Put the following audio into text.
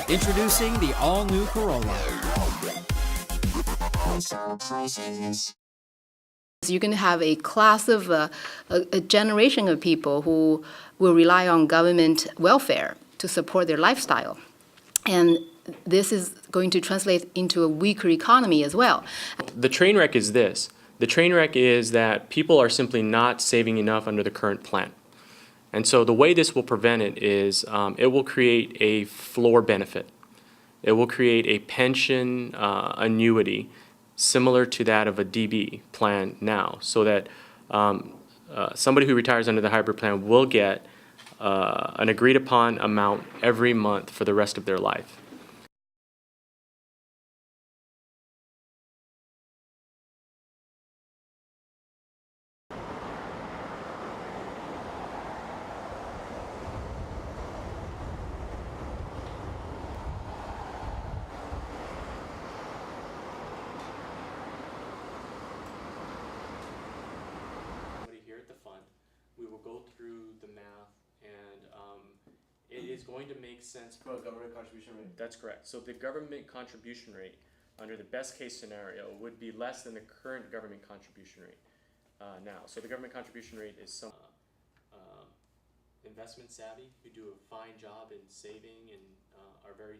Introducing the all-new Corolla. You're going to have a class of a generation of people who will rely on government welfare to support their lifestyle. And this is going to translate into a weaker economy as well. The train wreck is this. The train wreck is that people are simply not saving enough under the current plan. And so the way this will prevent it is it will create a floor benefit. It will create a pension annuity similar to that of a DB plan now, so that somebody who retires under the hybrid plan will get an agreed upon amount every month for the rest of their life. Here at the fund, we will go through the math, and it is going to make sense. For a government contribution rate? That's correct. So the government contribution rate, under the best case scenario, would be less than the current government contribution rate now. So the government contribution rate is some investment savvy, who do a fine job in saving and are very